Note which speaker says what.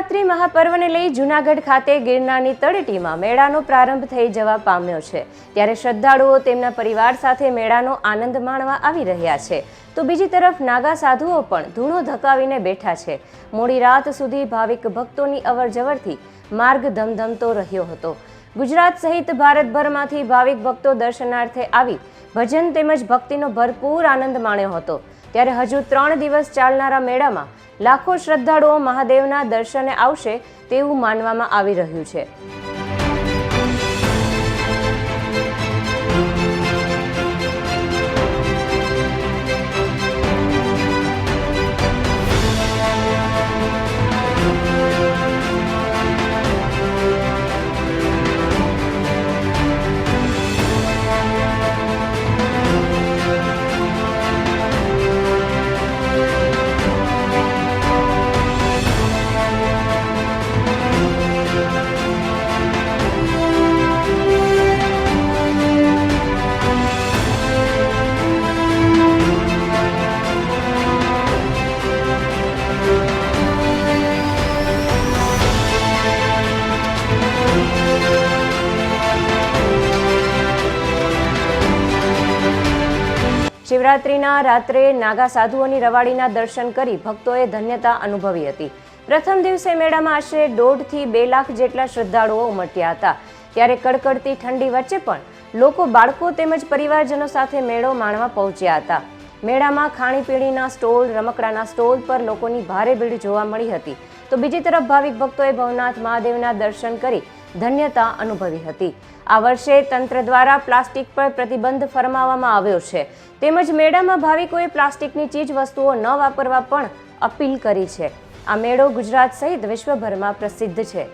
Speaker 1: શિવરાત્રી મહાપર્વને લઈ જૂનાગઢ ખાતે ગિરનારની તળેટીમાં મેળાનો પ્રારંભ થઈ જવા પામ્યો છે। ત્યારે શ્રદ્ધાળુઓ તેમના પરિવાર સાથે મેળાનો આનંદ માણવા આવી રહ્યા છે, તો બીજી તરફ નાગા સાધુઓ પણ ધૂણો ધકાવીને બેઠા છે। મોડી રાત સુધી ભાવિક ભક્તોની અવરજવરથી માર્ગ ધમધમતો રહ્યો હતો। ગુજરાત સહિત ભારતભરમાંથી ભાવિક ભક્તો દર્શનાર્થે આવી ભજન તેમજ ભક્તિનો ભરપૂર આનંદ માણ્યો હતો। ત્યારે હજુ 3 દિવસ ચાલનારા મેળામાં લાખો શ્રદ્ધાળુઓ મહાદેવના દર્શને આવશે તેવું માનવામાં આવી રહ્યું છે। શિવરાત્રીના રાત્રે નાગા સાધુઓની રવાડીના દર્શન કરી ભક્તોએ ધન્યતા અનુભવી હતી। પ્રથમ દિવસે મેળામાં આશરે 1.5 થી 2 લાખ જેટલા શ્રદ્ધાળુઓ ઉમટ્યા હતા। ત્યારે કડકડતી ઠંડી વચ્ચે પણ લોકો બાળકો તેમજ પરિવારજનો સાથે મેળો માણવા પહોંચ્યા હતા। મેળામાં ખાણીપીણીના સ્ટોલ, રમકડાના સ્ટોલ પર લોકોની ભારે ભીડ જોવા મળી હતી, તો બીજી તરફ ભાવિક ભક્તોએ ભવનાથ મહાદેવના દર્શન કરી ધન્યતા અનુભવી હતી। આ વર્ષે તંત્ર દ્વારા પ્લાસ્ટિક પર પ્રતિબંધ ફરમાવવામાં આવ્યો છે, તેમજ મેળામાં ભાવિકોએ પ્લાસ્ટિકની ચીજ વસ્તુઓ ન વાપરવા પણ અપીલ કરી છે। આ મેળો ગુજરાત સહિત વિશ્વભરમાં પ્રસિદ્ધ છે।